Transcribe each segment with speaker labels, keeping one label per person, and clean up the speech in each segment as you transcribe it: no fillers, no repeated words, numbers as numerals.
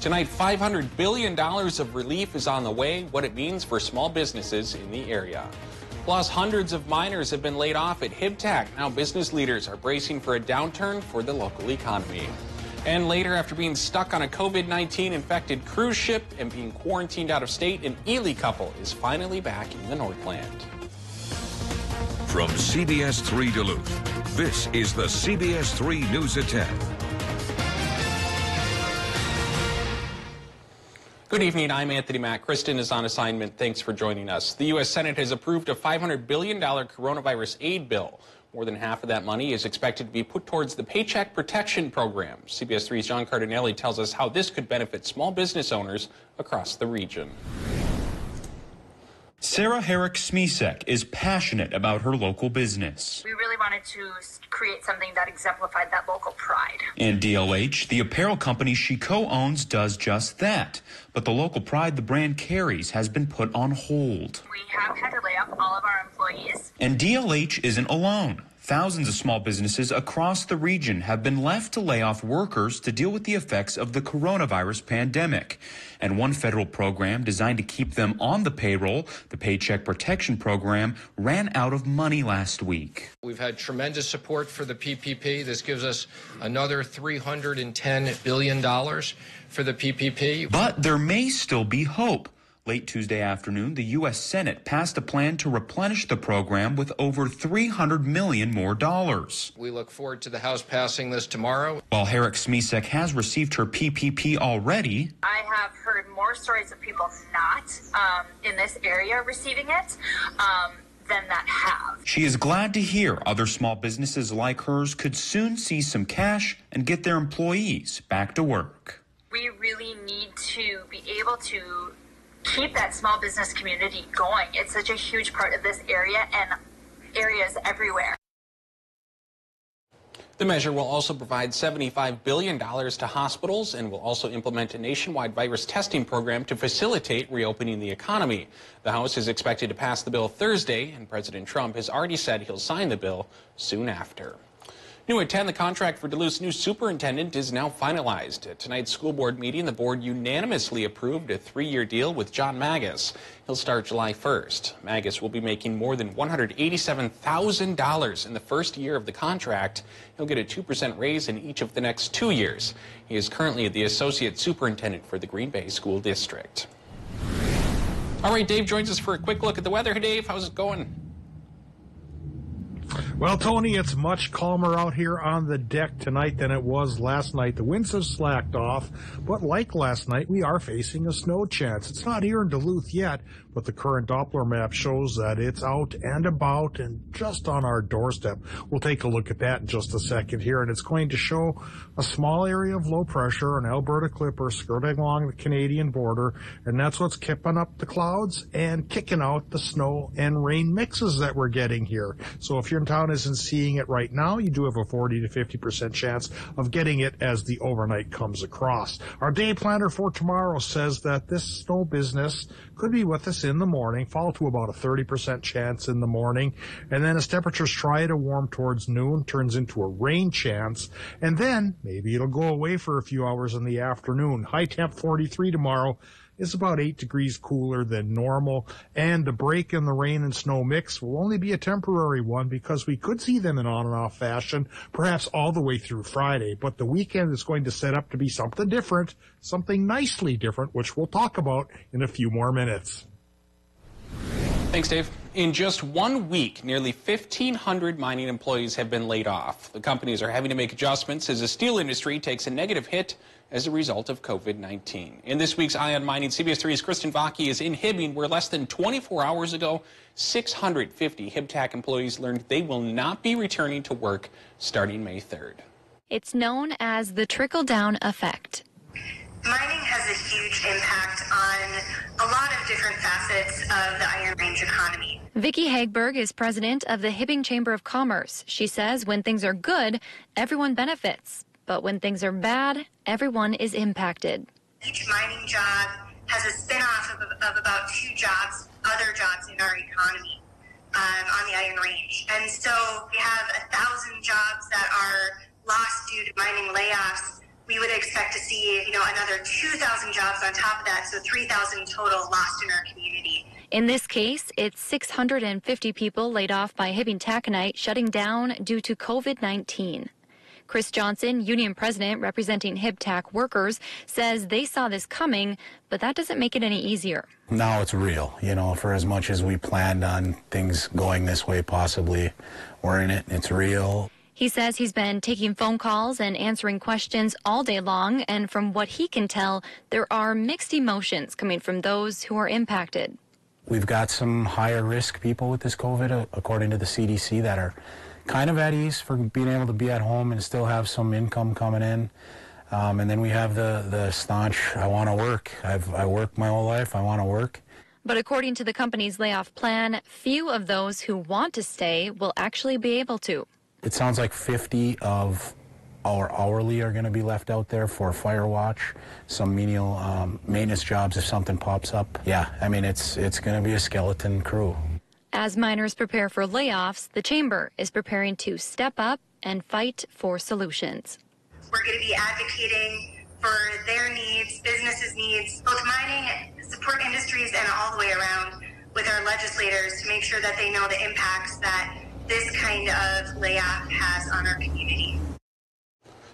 Speaker 1: Tonight, $500 billion of relief is on the way, what it means for small businesses in the area. Plus, hundreds of miners have been laid off at HibTech. Now business leaders are bracing for a downturn for the local economy. And later, after being stuck on a COVID-19 infected cruise ship and being quarantined out of state, an Ely couple is finally back in the Northland.
Speaker 2: From CBS3 Duluth, this is the CBS3 News at 10.
Speaker 1: Good evening, I'm Anthony Mack. Kristen is on assignment. Thanks for joining us. The U.S. Senate has approved a $500 billion coronavirus aid bill. More than half of that money is expected to be put towards the Paycheck Protection Program. CBS3's John Cardinelli tells us how this could benefit small business owners across the region.
Speaker 3: Sarah Herrick-Smisek is passionate about her local business.
Speaker 4: We really wanted to create something that exemplified that local pride.
Speaker 3: And DLH, the apparel company she co-owns, does just that. But the local pride the brand carries has been put on hold.
Speaker 4: We have had to lay off all of our employees.
Speaker 3: And DLH isn't alone. Thousands of small businesses across the region have been left to lay off workers to deal with the effects of the coronavirus pandemic. And one federal program designed to keep them on the payroll, the Paycheck Protection Program, ran out of money last week.
Speaker 5: We've had tremendous support for the PPP. This gives us another $310 billion for the PPP.
Speaker 3: But there may still be hope. Late Tuesday afternoon, the U.S. Senate passed a plan to replenish the program with over $300 million more dollars.
Speaker 5: We look forward to the House passing this tomorrow.
Speaker 3: While Herrick-Smisek has received her PPP already,
Speaker 4: I have heard more stories of people not in this area receiving it than that have.
Speaker 3: She is glad to hear other small businesses like hers could soon see some cash and get their employees back to work.
Speaker 4: We really need to be able to keep that small business community going. It's such a huge part of this area and areas everywhere.
Speaker 1: The measure will also provide $75 billion to hospitals and will also implement a nationwide virus testing program to facilitate reopening the economy. The House is expected to pass the bill Thursday, and President Trump has already said he'll sign the bill soon after. New at 10, the contract for Duluth's new superintendent is now finalized. At tonight's school board meeting, the board unanimously approved a 3-year deal with John Magus. He'll start July 1st. Magus will be making more than $187,000 in the first year of the contract. He'll get a 2% raise in each of the next 2 years. He is currently the associate superintendent for the Green Bay School District. All right, Dave joins us for a quick look at the weather. Hey, Dave, how's it going?
Speaker 6: Well, Tony, it's much calmer out here on the deck tonight than it was last night. The winds have slacked off, but like last night, we are facing a snow chance. It's not here in Duluth yet, but the current Doppler map shows that it's out and about and just on our doorstep. We'll take a look at that in just a second here, and it's going to show a small area of low pressure, an Alberta clipper skirting along the Canadian border, and that's what's keeping up the clouds and kicking out the snow and rain mixes that we're getting here. So if your town isn't seeing it right now, you do have a 40 to 50% chance of getting it as the overnight comes across. Our day planner for tomorrow says that this snow business could be with us in the morning, fall to about a 30% chance in the morning, and then as temperatures try to warm towards noon, turns into a rain chance, and then maybe it'll go away for a few hours in the afternoon. High temp 43 tomorrow. Is about 8 degrees cooler than normal, and the break in the rain and snow mix will only be a temporary one because we could see them in on and off fashion, perhaps all the way through Friday. But the weekend is going to set up to be something different, something nicely different, which we'll talk about in a few more minutes.
Speaker 1: Thanks, Dave. In just 1 week, nearly 1,500 mining employees have been laid off. The companies are having to make adjustments as the steel industry takes a negative hit as a result of COVID-19. In this week's Eye on Mining, CBS3's Kristen Vaki is in Hibbing, where less than 24 hours ago, 650 HibTech employees learned they will not be returning to work starting May 3rd.
Speaker 7: It's known as the trickle-down effect.
Speaker 8: Mining has a huge impact on a lot of different facets of the Iron Range economy.
Speaker 7: Vicki Hagberg is president of the Hibbing Chamber of Commerce. She says when things are good, everyone benefits. But when things are bad, everyone is impacted.
Speaker 8: Each mining job has a spin-off of about 2 jobs, other jobs in our economy on the Iron Range. And so we have 1,000 jobs that are lost due to mining layoffs we would expect to see, another 2,000 jobs on top of that, so 3,000 total lost in our community.
Speaker 7: In this case, it's 650 people laid off by Hibbing Taconite shutting down due to COVID-19. Chris Johnson, union president representing HibTac workers, says they saw this coming, but that doesn't make it any easier.
Speaker 9: Now it's real, for as much as we planned on things going this way, possibly we're in it. It's real.
Speaker 7: He says he's been taking phone calls and answering questions all day long, and from what he can tell, there are mixed emotions coming from those who are impacted.
Speaker 9: We've got some higher risk people with this COVID, according to the CDC, that are kind of at ease for being able to be at home and still have some income coming in. And then we have the staunch, I want to work. I worked my whole life, I want to work.
Speaker 7: But according to the company's layoff plan, few of those who want to stay will actually be able to.
Speaker 9: It sounds like 50 of our hourly are going to be left out there for fire watch, some menial maintenance jobs if something pops up. Yeah, I mean, it's going to be a skeleton crew.
Speaker 7: As miners prepare for layoffs, the chamber is preparing to step up and fight for solutions.
Speaker 8: We're going to be advocating for their needs, businesses' needs, both mining, support industries, and all the way around with our legislators to make sure that they know the impacts that this kind of layoff has on our community.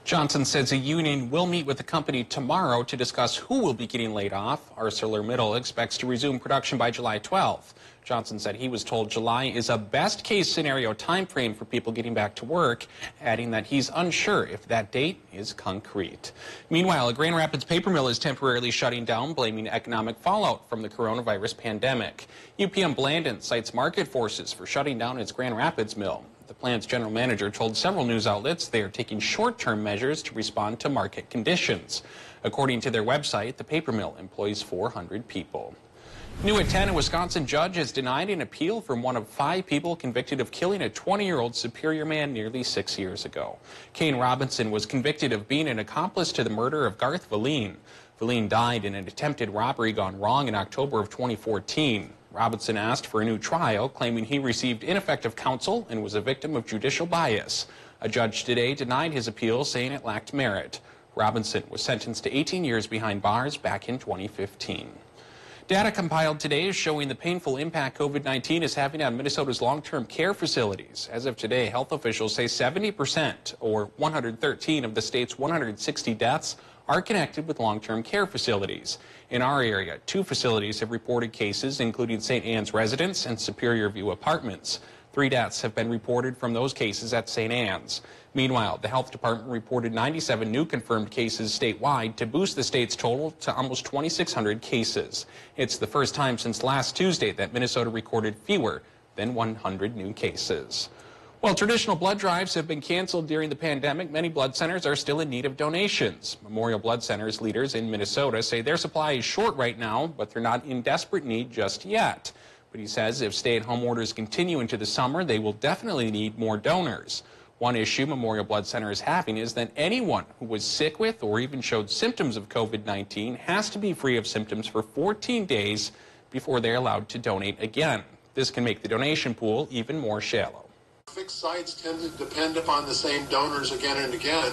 Speaker 1: Johnson says a union will meet with the company tomorrow to discuss who will be getting laid off. ArcelorMittal expects to resume production by July 12th. Johnson said he was told July is a best-case scenario timeframe for people getting back to work, adding that he's unsure if that date is concrete. Meanwhile, a Grand Rapids paper mill is temporarily shutting down, blaming economic fallout from the coronavirus pandemic. UPM Blandon cites market forces for shutting down its Grand Rapids mill. The plant's general manager told several news outlets they are taking short-term measures to respond to market conditions. According to their website, the paper mill employs 400 people. New at 10, a Wisconsin judge has denied an appeal from one of 5 people convicted of killing a 20-year-old Superior man nearly 6 years ago. Kane Robinson was convicted of being an accomplice to the murder of Garth Valine. Valine died in an attempted robbery gone wrong in October of 2014. Robinson asked for a new trial, claiming he received ineffective counsel and was a victim of judicial bias. A judge today denied his appeal, saying it lacked merit. Robinson was sentenced to 18 years behind bars back in 2015. Data compiled today is showing the painful impact COVID-19 is having on Minnesota's long-term care facilities. As of today, health officials say 70%, or 113 of the state's 160 deaths, are connected with long-term care facilities. In our area, 2 facilities have reported cases, including St. Anne's Residence and Superior View Apartments. 3 deaths have been reported from those cases at St. Anne's. Meanwhile, the health department reported 97 new confirmed cases statewide to boost the state's total to almost 2,600 cases. It's the first time since last Tuesday that Minnesota recorded fewer than 100 new cases. While traditional blood drives have been canceled during the pandemic, many blood centers are still in need of donations. Memorial Blood Center's leaders in Minnesota say their supply is short right now, but they're not in desperate need just yet. But he says if stay-at-home orders continue into the summer, they will definitely need more donors. One issue Memorial Blood Center is having is that anyone who was sick with or even showed symptoms of COVID-19 has to be free of symptoms for 14 days before they're allowed to donate again. This can make the donation pool even more shallow.
Speaker 10: Fixed sites tend to depend upon the same donors again and again.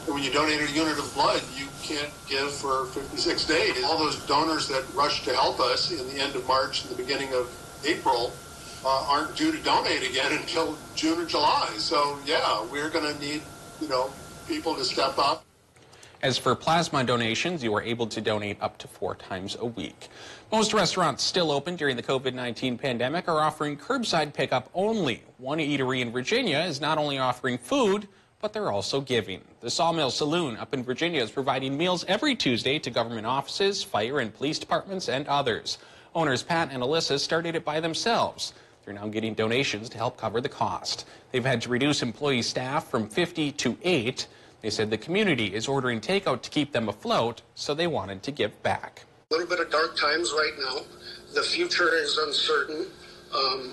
Speaker 10: And when you donate a unit of blood, you can't give for 56 days. All those donors that rushed to help us in the end of March and the beginning of April aren't due to donate again until June or July. So, yeah, we're going to need, people to step up.
Speaker 1: As for plasma donations, you are able to donate up to 4 times a week. Most restaurants still open during the COVID-19 pandemic are offering curbside pickup only. One eatery in Virginia is not only offering food, but they're also giving. The Sawmill Saloon up in Virginia is providing meals every Tuesday to government offices, fire and police departments, and others. Owners Pat and Alyssa started it by themselves. They're now getting donations to help cover the cost. They've had to reduce employee staff from 50 to 8. They said the community is ordering takeout to keep them afloat, so they wanted to give back.
Speaker 11: A little bit of dark times right now. The future is uncertain.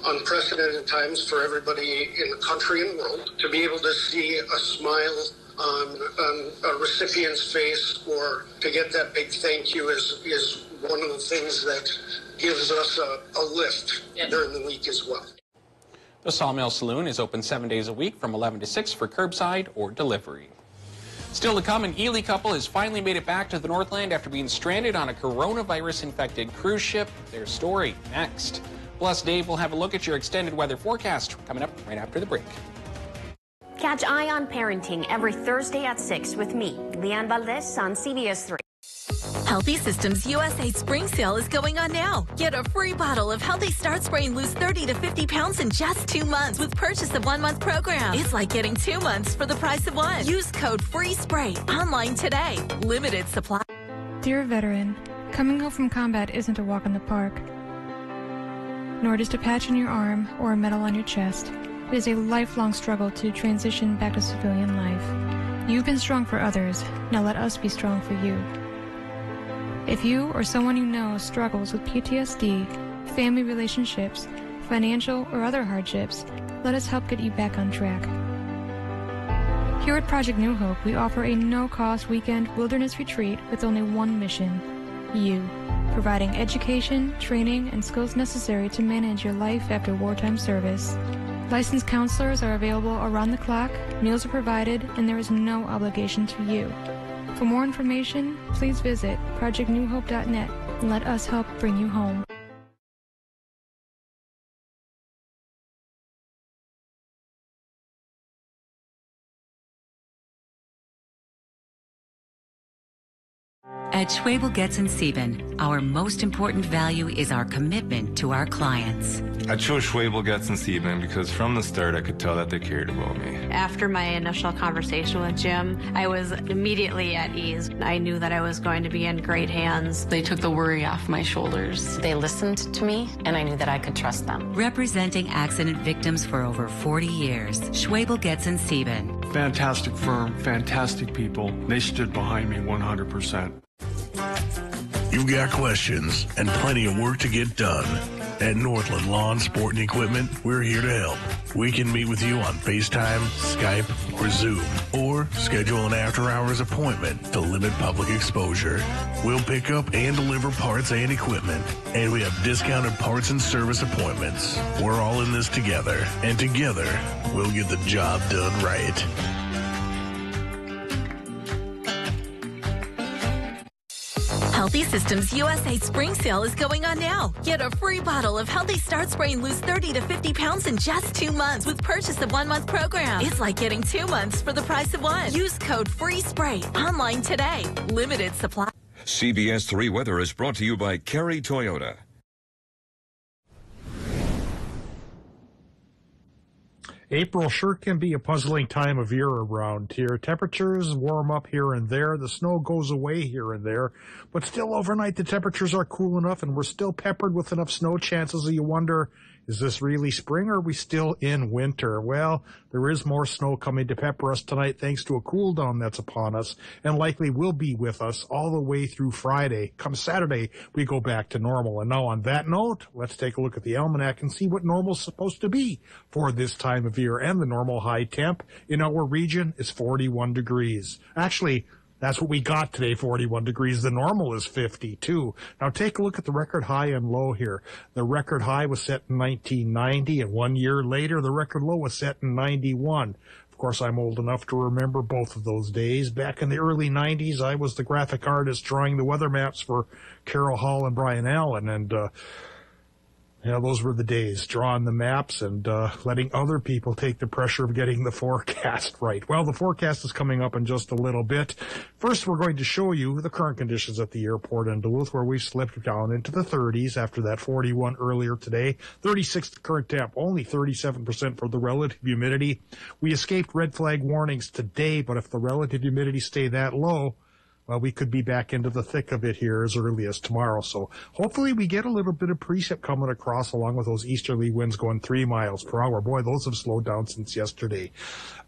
Speaker 11: Unprecedented times for everybody in the country and world. To be able to see a smile on a recipient's face or to get that big thank you is one of the things that gives us a lift during the week as well.
Speaker 1: The Sawmill Saloon is open 7 days a week from 11 to 6 for curbside or delivery. Still to come, an Ely couple has finally made it back to the Northland after being stranded on a coronavirus-infected cruise ship. Their story next. Plus, Dave will have a look at your extended weather forecast coming up right after the break.
Speaker 12: Catch Eye on Parenting every Thursday at 6 with me, Leanne Valdez on CBS3.
Speaker 13: Healthy Systems USA Spring Sale is going on now. Get a free bottle of Healthy Start Spray and lose 30 to 50 pounds in just 2 months with purchase of 1-month program. It's like getting 2 months for the price of 1. Use code FREESPRAY online today. Limited supply.
Speaker 14: Dear veteran, coming home from combat isn't a walk in the park, nor just a patch on your arm or a medal on your chest. It is a lifelong struggle to transition back to civilian life. You've been strong for others. Now let us be strong for you. If you or someone you know struggles with PTSD, family relationships, financial or other hardships, let us help get you back on track. Here at Project New Hope, we offer a no-cost weekend wilderness retreat with only one mission: you. Providing education, training, and skills necessary to manage your life after wartime service. Licensed counselors are available around the clock, meals are provided, and there is no obligation to you. For more information, please visit projectnewhope.net and let us help bring you home.
Speaker 15: At Schwabel, Getz & Sieben, our most important value is our commitment to our clients.
Speaker 16: I chose Schwabel, Getz & Sieben because from the start I could tell that they cared about me.
Speaker 17: After my initial conversation with Jim, I was immediately at ease. I knew that I was going to be in great hands.
Speaker 18: They took the worry off my shoulders.
Speaker 19: They listened to me, and I knew that I could trust them.
Speaker 15: Representing accident victims for over 40 years, Schwabel, Getz & Sieben.
Speaker 20: Fantastic firm, fantastic people. They stood behind me 100%.
Speaker 21: You've got questions and plenty of work to get done. At Northland Lawn, Sport, and Equipment, we're here to help. We can meet with you on FaceTime, Skype, or Zoom, or schedule an after-hours appointment to limit public exposure. We'll pick up and deliver parts and equipment, and we have discounted parts and service appointments. We're all in this together, and together, we'll get the job done right.
Speaker 13: Healthy Systems USA Spring Sale is going on now. Get a free bottle of Healthy Start Spray and lose 30 to 50 pounds in just 2 months with purchase of 1-month program. It's like getting 2 months for the price of 1. Use code FREESPRAY online today. Limited supply.
Speaker 2: CBS3 Weather is brought to you by Kerry Toyota.
Speaker 6: April sure can be a puzzling time of year around here. Temperatures warm up here and there. The snow goes away here and there. But still overnight, the temperatures are cool enough, and we're still peppered with enough snow chances that you wonder, is this really spring, or are we still in winter? Well, there is more snow coming to pepper us tonight thanks to a cool down that's upon us, and likely will be with us all the way through Friday. Come Saturday, we go back to normal. And now on that note, let's take a look at the almanac and see what normal's supposed to be for this time of year. And the normal high temp in our region is 41 degrees. Actually, that's what we got today, 41 degrees. The normal is 52. Now take a look at the record high and low here. The record high was set in 1990, and 1 year later, the record low was set in 91. Of course, I'm old enough to remember both of those days. Back in the early 90s, I was the graphic artist drawing the weather maps for Carol Hall and Brian Allen, and those were the days, drawing the maps and letting other people take the pressure of getting the forecast right. Well, the forecast is coming up in just a little bit. First, we're going to show you the current conditions at the airport in Duluth, where we've slipped down into the 30s after that 41 earlier today. 36 the current temp, only 37% for the relative humidity. We escaped red flag warnings today, but if the relative humidity stay that low, well, we could be back into the thick of it here as early as tomorrow. So hopefully we get a little bit of precip coming across along with those easterly winds going 3 miles per hour. Boy, those have slowed down since yesterday.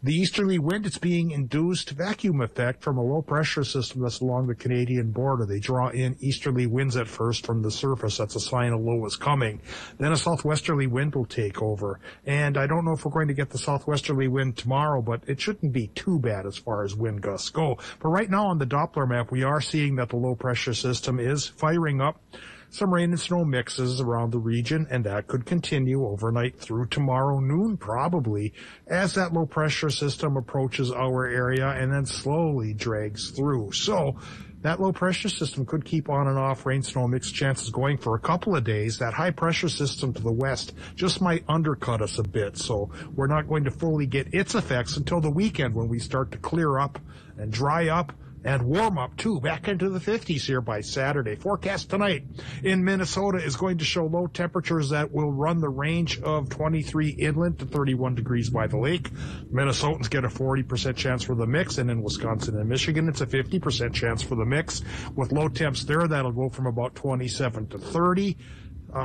Speaker 6: The easterly wind, it's being induced vacuum effect from a low pressure system that's along the Canadian border. They draw in easterly winds at first from the surface. That's a sign a low is coming. Then a southwesterly wind will take over. And I don't know if we're going to get the southwesterly wind tomorrow, but it shouldn't be too bad as far as wind gusts go. But right now on the Doppler weather map, we are seeing that the low pressure system is firing up some rain and snow mixes around the region, and that could continue overnight through tomorrow noon probably as that low pressure system approaches our area and then slowly drags through. So that low pressure system could keep on and off rain snow mix chances going for a couple of days. That high pressure system to the west just might undercut us a bit, so we're not going to fully get its effects until the weekend when we start to clear up and dry up and warm up, too, back into the 50s here by Saturday. Forecast tonight in Minnesota is going to show low temperatures that will run the range of 23 inland to 31 degrees by the lake. Minnesotans get a 40% chance for the mix, and in Wisconsin and Michigan, it's a 50% chance for the mix. With low temps there, that'll go from about 27 to 30.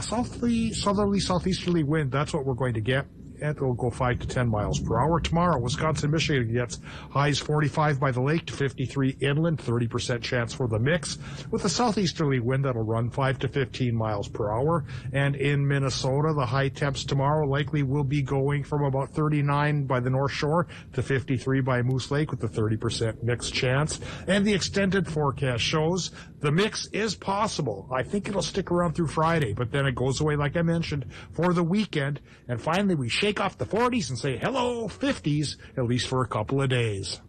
Speaker 6: Southerly, southeasterly wind, that's what we're going to get. And it'll go 5 to 10 miles per hour. Tomorrow, Wisconsin, Michigan gets highs 45 by the lake to 53 inland, 30% chance for the mix, with a southeasterly wind that'll run 5 to 15 miles per hour. And in Minnesota, the high temps tomorrow likely will be going from about 39 by the North Shore to 53 by Moose Lake with a 30% mix chance. And the extended forecast shows the mix is possible. I think it'll stick around through Friday, but then it goes away, like I mentioned, for the weekend. And finally, we shake off the 40s and say hello 50s, at least for a couple of days.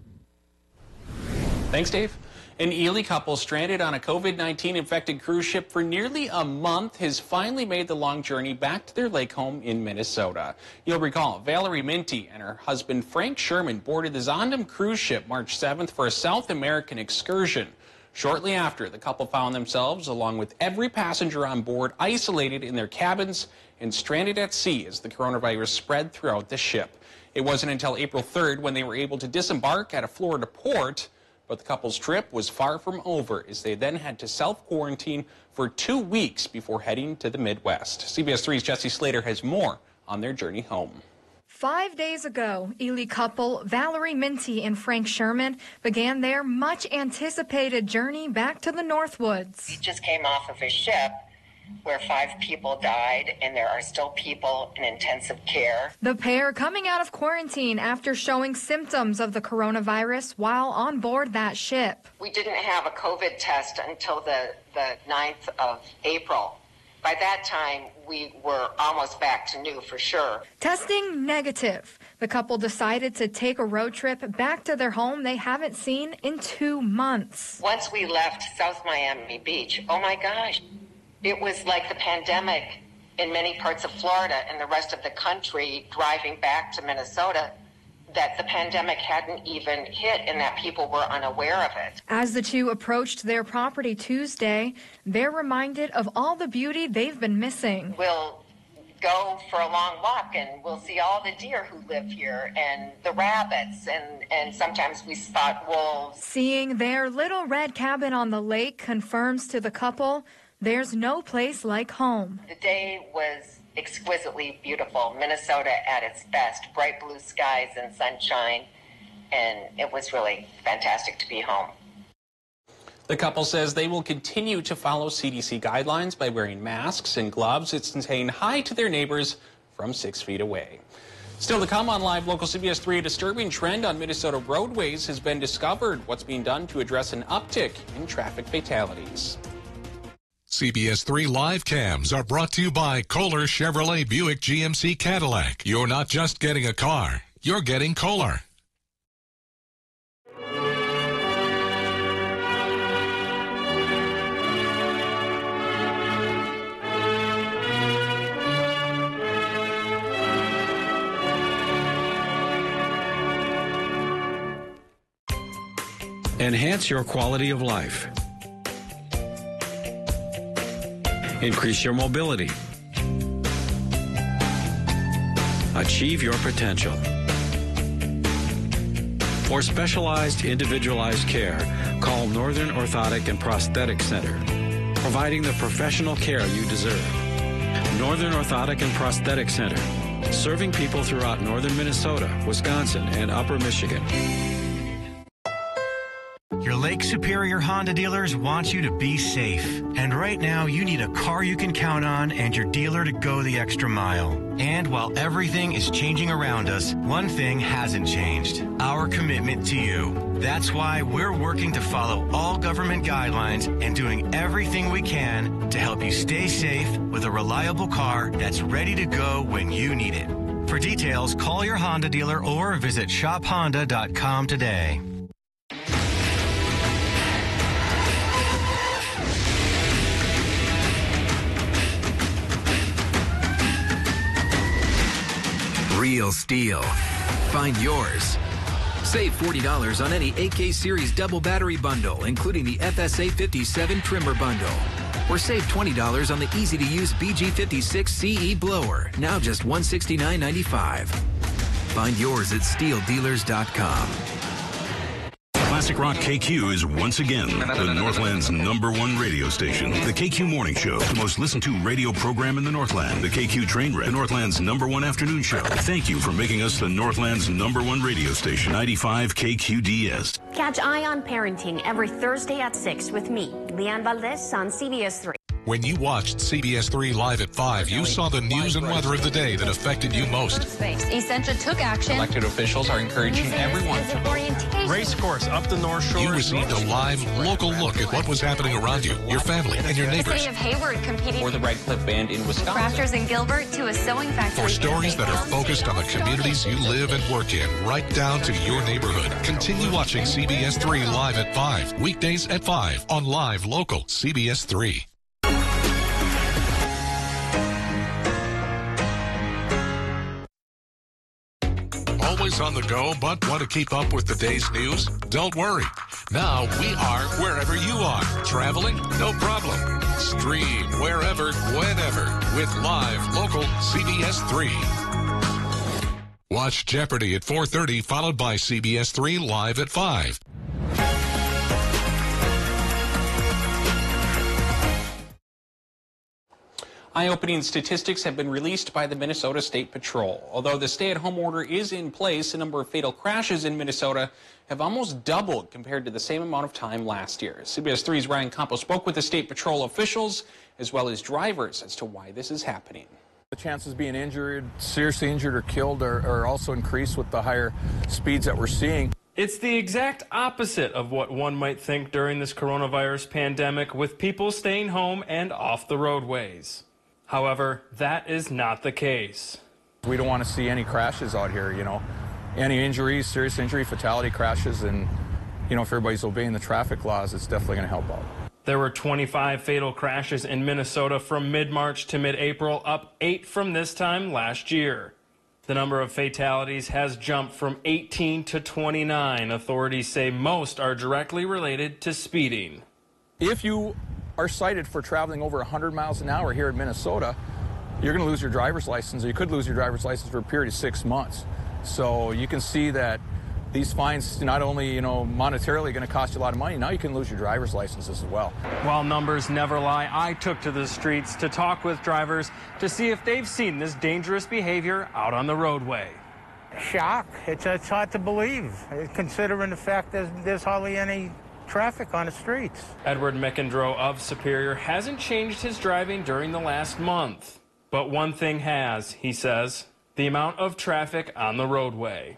Speaker 1: Thanks, Dave. An Ely couple stranded on a COVID-19 infected cruise ship for nearly a month has finally made the long journey back to their lake home in Minnesota. You'll recall Valerie Minty and her husband Frank Sherman boarded the Zondam cruise ship March 7th for a South American excursion. Shortly after, the couple found themselves, along with every passenger on board, isolated in their cabins and stranded at sea as the coronavirus spread throughout the ship. It wasn't until April 3rd when they were able to disembark at a Florida port, but the couple's trip was far from over as they then had to self-quarantine for 2 weeks before heading to the Midwest. CBS 3's Jesse Slater has more on their journey home.
Speaker 5: 5 days ago, Ely couple Valerie Minty and Frank Sherman began their much-anticipated journey back to the Northwoods.
Speaker 22: We just came off of a ship where 5 people died, and there are still people in intensive care.
Speaker 5: The pair coming out of quarantine after showing symptoms of the coronavirus while on board that ship.
Speaker 22: We didn't have a COVID test until the 9th of April. By that time, we were almost back to new for sure.
Speaker 5: Testing negative. The couple decided to take a road trip back to their home they haven't seen in 2 months.
Speaker 22: Once we left South Miami Beach, oh my gosh, it was like the pandemic in many parts of Florida and the rest of the country driving back to Minnesota, that the pandemic hadn't even hit and that people were unaware of it.
Speaker 5: As the two approached their property Tuesday, they're reminded of all the beauty they've been missing.
Speaker 22: We'll go for a long walk and we'll see all the deer who live here and the rabbits and sometimes we spot wolves.
Speaker 5: Seeing their little red cabin on the lake confirms to the couple there's no place like home.
Speaker 22: The day was exquisitely beautiful. Minnesota at its best, bright blue skies and sunshine, and it was really fantastic to be home.
Speaker 1: The couple says they will continue to follow CDC guidelines by wearing masks and gloves and saying hi to their neighbors from 6 feet away. Still to come on Live Local CBS 3, a disturbing trend on Minnesota roadways has been discovered. What's being done to address an uptick in traffic fatalities?
Speaker 23: CBS 3 live cams are brought to you by Kohler Chevrolet Buick GMC Cadillac. You're not just getting a car, you're getting Kohler.
Speaker 24: Enhance your quality of life. Increase your mobility. Achieve your potential. For specialized, individualized care, call Northern Orthotic and Prosthetic Center, providing the professional care you deserve. Northern Orthotic and Prosthetic Center, serving people throughout northern Minnesota, Wisconsin, and upper Michigan.
Speaker 3: Your Lake Superior Honda dealers want you to be safe. And right now, you need a car you can count on and your dealer to go the extra mile. And while everything is changing around us, one thing hasn't changed: our commitment to you. That's why we're working to follow all government guidelines and doing everything we can to help you stay safe with a reliable car that's ready to go when you need it. For details, call your Honda dealer or visit shophonda.com today.
Speaker 4: Real STIHL. Find yours. Save $40 on any AK Series double battery bundle, including the FSA 57 trimmer bundle. Or save $20 on the easy-to-use BG56 CE blower, now just $169.95. Find yours at STIHLdealers.com.
Speaker 7: Classic Rock KQ is once again the Northland's #1 radio station. The KQ Morning Show, the most listened to radio program in the Northland. The KQ Train Wreck, the Northland's #1 afternoon show. Thank you for making us the Northland's #1 radio station. 95 KQDS.
Speaker 12: Catch Eye on Parenting every Thursday at 6 with me, Leanne Valdez, on CBS3.
Speaker 23: When you watched CBS3 Live at 5, you saw the news and weather of the day that affected you most.
Speaker 5: Essentia took action.
Speaker 1: Elected officials are encouraging everyone to vote.
Speaker 9: Race course up the North Shore.
Speaker 23: You received a live, local look at what was happening around you, your family, and your
Speaker 5: The
Speaker 23: neighbors.
Speaker 5: city of Hayward competing
Speaker 1: For the Red Cliff Band in Wisconsin.
Speaker 5: Crafters in Gilbert to a sewing factory.
Speaker 23: For stories that are focused on the communities you live and work in, right down to your neighborhood. Continue watching CBS3 Live at 5, weekdays at 5 on Live Local CBS3. Always on the go, but want to keep up with the day's news? Don't worry. Now we are wherever you are. Traveling? No problem. Stream wherever, whenever with Live Local CBS3. Watch Jeopardy at 4:30, followed by CBS3 Live at 5.
Speaker 1: Eye-opening statistics have been released by the Minnesota State Patrol. Although the stay-at-home order is in place, the number of fatal crashes in Minnesota have almost doubled compared to the same amount of time last year. CBS3's Ryan Campos spoke with the State Patrol officials as well as drivers as to why this is happening.
Speaker 25: The chances of being injured, seriously injured or killed are also increased with the higher speeds that we're seeing.
Speaker 9: It's the exact opposite of what one might think during this coronavirus pandemic, with people staying home and off the roadways. However, that is not the case.
Speaker 25: We don't want to see any crashes out here, you know. Any injuries, serious injury, fatality crashes, and, you know, if everybody's obeying the traffic laws, it's definitely going to help out.
Speaker 9: There were 25 fatal crashes in Minnesota from mid-March to mid-April, up 8 from this time last year. The number of fatalities has jumped from 18 to 29. Authorities say most are directly related to speeding.
Speaker 25: If you are cited for traveling over 100 miles an hour here in Minnesota, you're going to lose your driver's license, or you could lose your driver's license for a period of 6 months. So you can see that these fines not only, you know, monetarily going to cost you a lot of money, now you can lose your driver's license as well.
Speaker 9: While numbers never lie, I took to the streets to talk with drivers to see if they've seen this dangerous behavior out on the roadway.
Speaker 26: Shock. It's hard to believe, considering the fact there's hardly any traffic on the streets.
Speaker 9: Edward McEndroe of Superior hasn't changed his driving during the last month. But one thing has, he says, the amount of traffic on the roadway.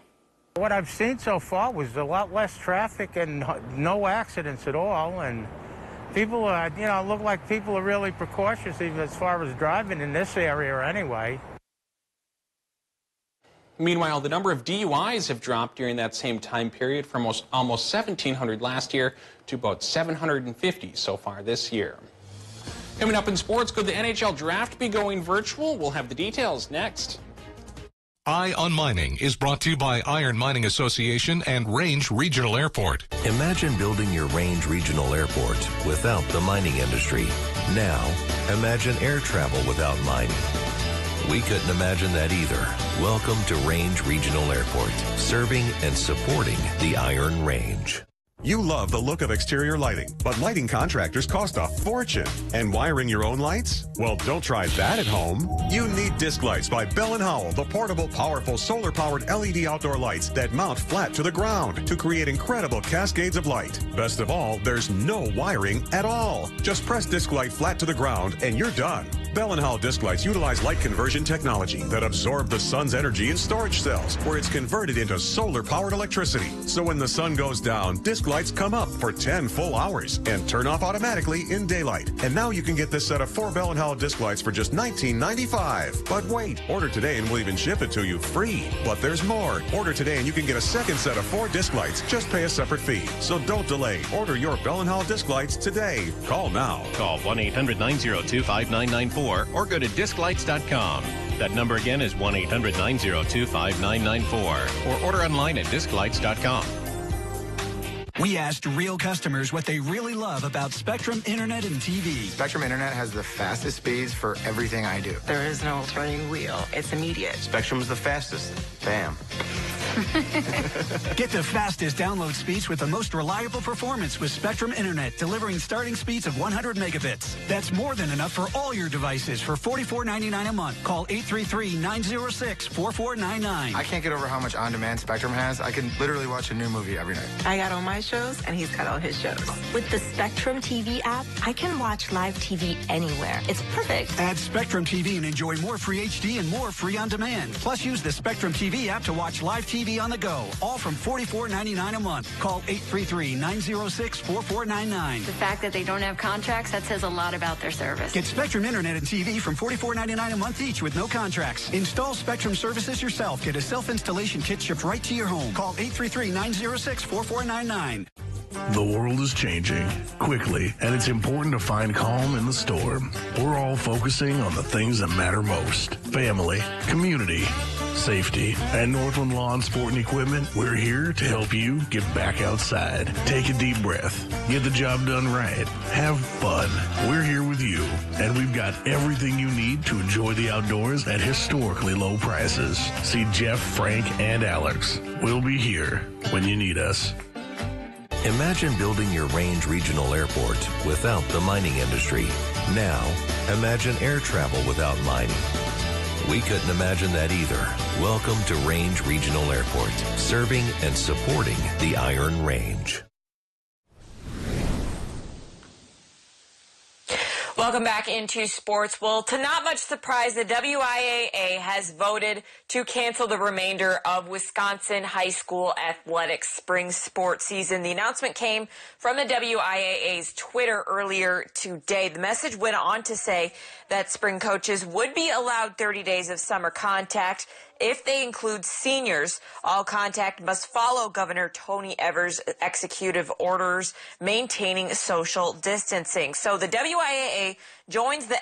Speaker 26: What I've seen so far was a lot less traffic and no accidents at all. And people are, you know, look like people are really precautious even as far as driving in this area anyway.
Speaker 1: Meanwhile, the number of DUIs have dropped during that same time period from almost 1,700 last year to about 750 so far this year. Coming up in sports, could the NHL draft be going virtual? We'll have the details next.
Speaker 23: Eye on Mining is brought to you by Iron Mining Association and Range Regional Airport.
Speaker 27: Imagine building your Range Regional Airport without the mining industry. Now, imagine air travel without mining. We couldn't imagine that either. Welcome to Range Regional Airport, serving and supporting the Iron Range.
Speaker 8: You love the look of exterior lighting, but lighting contractors cost a fortune. And wiring your own lights? Well, don't try that at home. You need Disc Lights by Bell & Howell, the portable, powerful, solar-powered LED outdoor lights that mount flat to the ground to create incredible cascades of light. Best of all, there's no wiring at all. Just press Disc Light flat to the ground and you're done. Bell & Howell Disc Lights utilize light conversion technology that absorb the sun's energy in storage cells, where it's converted into solar-powered electricity. So when the sun goes down, disc lights come up for 10 full hours and turn off automatically in daylight. And now you can get this set of 4 Bell & Howell disc lights for just $19.95. But wait, order today and we'll even ship it to you free. But there's more. Order today and you can get a second set of 4 disc lights. Just pay a separate fee. So don't delay. Order your Bell & Howell disc lights today. Call now.
Speaker 10: Call 1-800-902-5994 or go to disclights.com. That number again is 1-800-902-5994 or order online at disclights.com.
Speaker 11: We asked real customers what they really love about Spectrum Internet and TV.
Speaker 14: Spectrum Internet has the fastest speeds for everything I do.
Speaker 16: There is no turning wheel. It's immediate.
Speaker 14: Spectrum's the fastest. Bam.
Speaker 11: Get the fastest download speeds with the most reliable performance with Spectrum Internet, delivering starting speeds of 100 megabits. That's more than enough for all your devices for $44.99 a month. Call 833-906-4499.
Speaker 14: I can't get over how much on-demand Spectrum has. I can literally watch a new movie every night.
Speaker 16: I got all my shows, and he's got all his shows.
Speaker 17: With the Spectrum TV app, I can watch live TV anywhere. It's perfect.
Speaker 11: Add Spectrum TV and enjoy more free HD and more free on-demand. Plus, use the Spectrum TV app to watch live TV on the go, all from $44.99 a month. Call 833-906-4499.
Speaker 17: The fact that they don't have contracts, that says a lot about their service.
Speaker 11: Get Spectrum Internet and TV from $44.99 a month each with no contracts. Install Spectrum services yourself. Get a self-installation kit shipped right to your home. Call 833-906-4499.
Speaker 21: The world is changing quickly, and it's important to find calm in the storm. We're all focusing on the things that matter most: family, community, safety. At Northland Lawn Sport and Equipment, we're here to help you get back outside. Take a deep breath. Get the job done right. Have fun. We're here with you, and we've got everything you need to enjoy the outdoors at historically low prices. See Jeff, Frank, and Alex. We'll be here when you need us.
Speaker 27: Imagine building your Range Regional Airport without the mining industry. Now, imagine air travel without mining. We couldn't imagine that either. Welcome to Range Regional Airport, serving and supporting the Iron Range.
Speaker 18: Welcome back into sports. Well, to not much surprise, the WIAA has voted to cancel the remainder of Wisconsin high school athletics spring sports season. The announcement came from the WIAA's Twitter earlier today. The message went on to say that spring coaches would be allowed 30 days of summer contact. If they include seniors, all contact must follow Governor Tony Evers' executive orders maintaining social distancing. So the WIAA joins the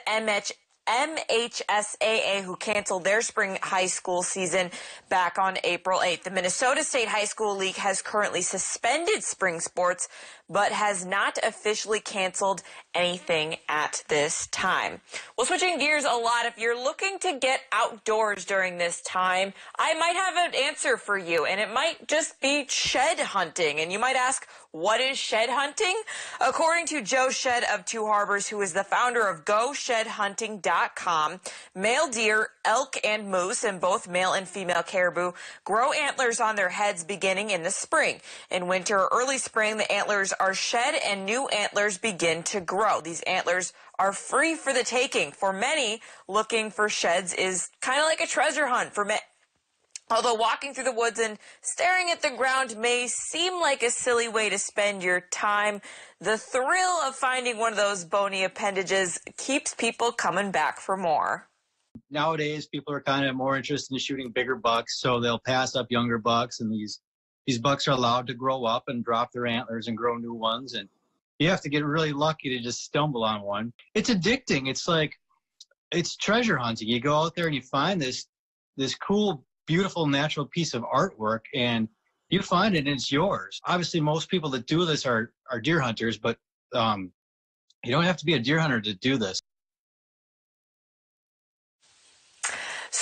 Speaker 18: MHSAA, who canceled their spring high school season back on April 8th. The Minnesota State High School League has currently suspended spring sports, but has not officially canceled anything at this time. Well, switching gears a lot, if you're looking to get outdoors during this time, I might have an answer for you, and it might just be shed hunting. And you might ask, what is shed hunting? According to Joe Shed of Two Harbors, who is the founder of GoShedHunting.com, male deer, elk, and moose, and both male and female caribou, grow antlers on their heads beginning in the spring. In winter or early spring, the antlers are shed and new antlers begin to grow. These antlers are free for the taking. For many, looking for sheds is kind of like a treasure hunt for men. Although walking through the woods and staring at the ground may seem like a silly way to spend your time, the thrill of finding one of those bony appendages keeps people coming back for more.
Speaker 28: Nowadays, people are kind of more interested in shooting bigger bucks, so they'll pass up younger bucks, and these bucks are allowed to grow up and drop their antlers and grow new ones, and you have to get really lucky to just stumble on one. It's addicting. It's treasure hunting. You go out there and you find this cool, beautiful, natural piece of artwork, and you find it and it's yours. Obviously, most people that do this are deer hunters, but you don't have to be a deer hunter to do this.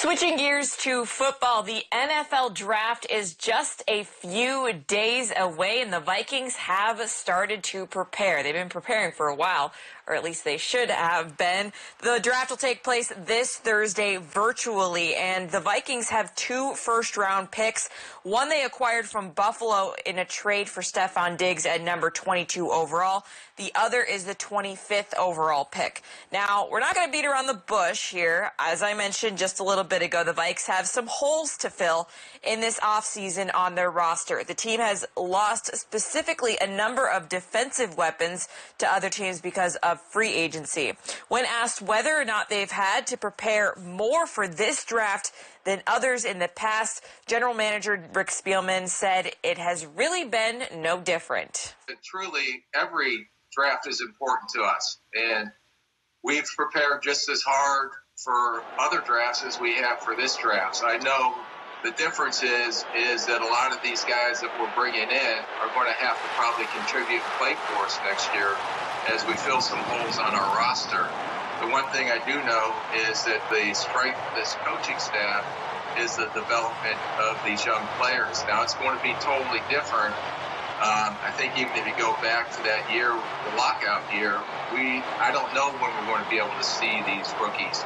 Speaker 18: Switching gears to football, the NFL draft is just a few days away, and the Vikings have started to prepare. They've been preparing for a while, or at least they should have been. The draft will take place this Thursday virtually, and the Vikings have 2 first-round picks. One they acquired from Buffalo in a trade for Stephon Diggs at number 22 overall. The other is the 25th overall pick. Now, we're not going to beat around the bush here. As I mentioned just a little bit ago, the Vikes have some holes to fill in this offseason on their roster. The team has lost specifically a number of defensive weapons to other teams because of free agency. When asked whether or not they've had to prepare more for this draft than others in the past, General Manager Rick Spielman said it has really been no different.
Speaker 2: Truly, every draft is important to us, and we've prepared just as hard for other drafts as we have for this draft. So I know the difference is that a lot of these guys that we're bringing in are going to have to probably contribute and play for us next year as we fill some holes on our roster. The one thing I do know is that the strength of this coaching staff is the development of these young players. Now, it's going to be totally different. I think even if you go back to that year, the lockout year, I don't know when we're going to be able to see these rookies.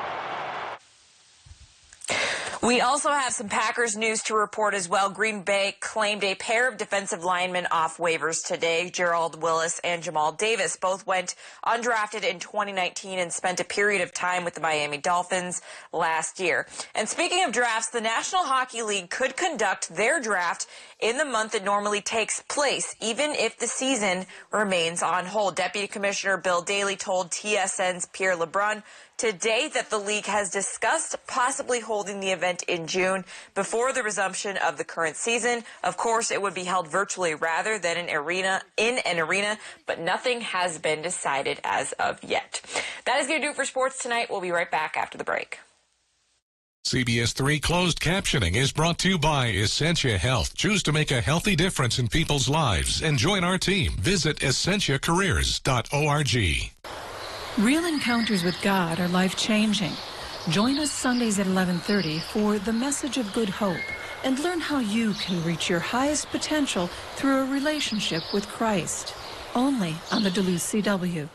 Speaker 18: We also have some Packers news to report as well. Green Bay claimed a pair of defensive linemen off waivers today. Gerald Willis and Jamal Davis both went undrafted in 2019 and spent a period of time with the Miami Dolphins last year. And speaking of drafts, the National Hockey League could conduct their draft in the month it normally takes place, even if the season remains on hold. Deputy Commissioner Bill Daly told TSN's Pierre LeBrun today that the league has discussed possibly holding the event in June before the resumption of the current season. Of course, it would be held virtually rather than in an arena, but nothing has been decided as of yet. That is going to do it for sports tonight. We'll be right back after the break.
Speaker 23: CBS3 closed captioning is brought to you by Essentia Health. Choose to make a healthy difference in people's lives and join our team. Visit EssentiaCareers.org.
Speaker 6: Real encounters with God are life-changing. Join us Sundays at 11:30 for The Message of Good Hope and learn how you can reach your highest potential through a relationship with Christ. Only on the Duluth CW.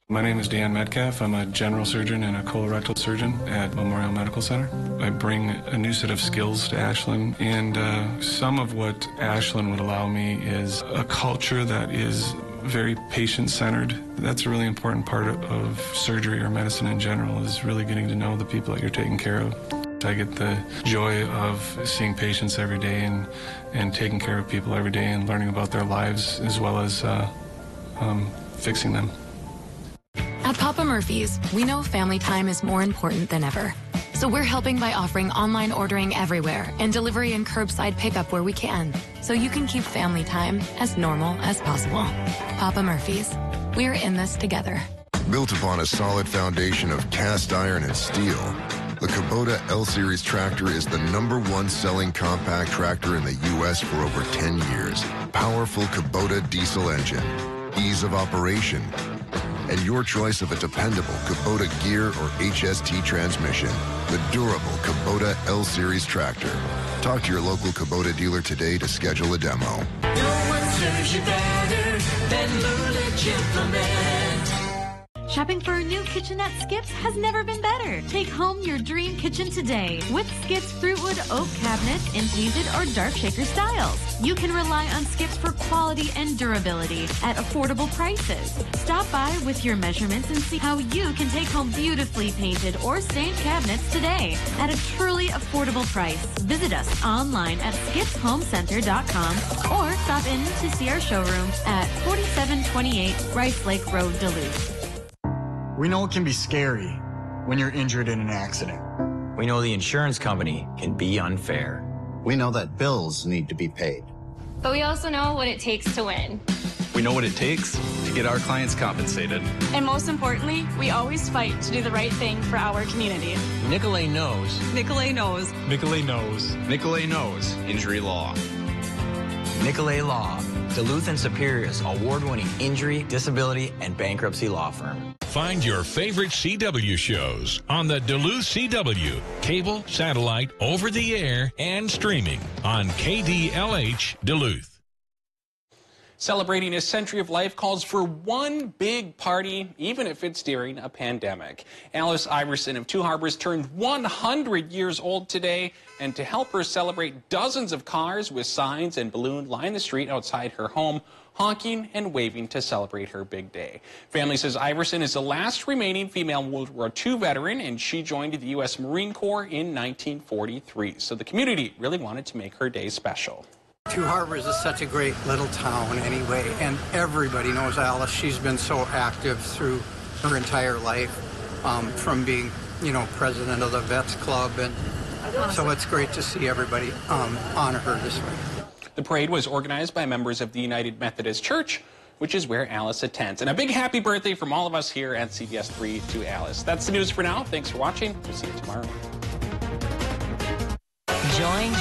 Speaker 13: My name is Dan Metcalf. I'm a general surgeon and a colorectal surgeon at Memorial Medical Center. I bring a new set of skills to Ashland, and some of what Ashland would allow me is a culture that is very patient-centered. That's a really important part of surgery or medicine in general, is really getting to know the people that you're taking care of. I get the joy of seeing patients every day and taking care of people every day and learning about their lives as well as fixing them.
Speaker 15: At Papa Murphy's, we know family time is more important than ever. So we're helping by offering online ordering everywhere and delivery and curbside pickup where we can, so you can keep family time as normal as possible. Papa Murphy's, we're in this together.
Speaker 19: Built upon a solid foundation of cast iron and steel, the Kubota L-Series tractor is the #1 selling compact tractor in the U.S. for over 10 years. Powerful Kubota diesel engine, ease of operation, and your choice of a dependable Kubota gear or HST transmission. The durable Kubota L-Series tractor. Talk to your local Kubota dealer today to schedule a demo.
Speaker 20: No one serves you better than Lulich Implement.
Speaker 22: Shopping for a new kitchen at Skips has never been better. Take home your dream kitchen today with Skips Fruitwood oak cabinets in painted or dark shaker styles. You can rely on Skips for quality and durability at affordable prices. Stop by with your measurements and see how you can take home beautifully painted or stained cabinets today at a truly affordable price. Visit us online at skipshomecenter.com or stop in to see our showroom at 4728 Rice Lake Road, Duluth.
Speaker 24: We know it can be scary when you're injured in an accident.
Speaker 29: We know the insurance company can be unfair.
Speaker 30: We know that bills need to be paid.
Speaker 31: But we also know what it takes to win.
Speaker 32: We know what it takes to get our clients compensated.
Speaker 31: And most importantly, we always fight to do the right thing for our community.
Speaker 29: Nicolay knows.
Speaker 31: Nicolay knows.
Speaker 32: Nicolay knows. Nicolay knows injury law.
Speaker 29: Nicolay Law. Duluth and Superior's award-winning injury, disability, and bankruptcy law firm.
Speaker 23: Find your favorite CW shows on the Duluth CW, cable, satellite, over-the-air, and streaming on KDLH Duluth.
Speaker 1: Celebrating a century of life calls for one big party, even if it's during a pandemic. Alice Iverson of Two Harbors turned 100 years old today, and to help her celebrate, dozens of cars with signs and balloons line the street outside her home, honking and waving to celebrate her big day. Family says Iverson is the last remaining female World War II veteran, and she joined the U.S. Marine Corps in 1943. So the community really wanted to make her day special.
Speaker 3: Two Harbors is such a great little town anyway, and everybody knows Alice. She's been so active through her entire life, from being, president of the Vets Club, and so it's great to see everybody honor her this way.
Speaker 1: The parade was organized by members of the United Methodist Church, which is where Alice attends. And a big happy birthday from all of us here at CBS3 to Alice. That's the news for now. Thanks for watching. We'll see you tomorrow.
Speaker 17: Join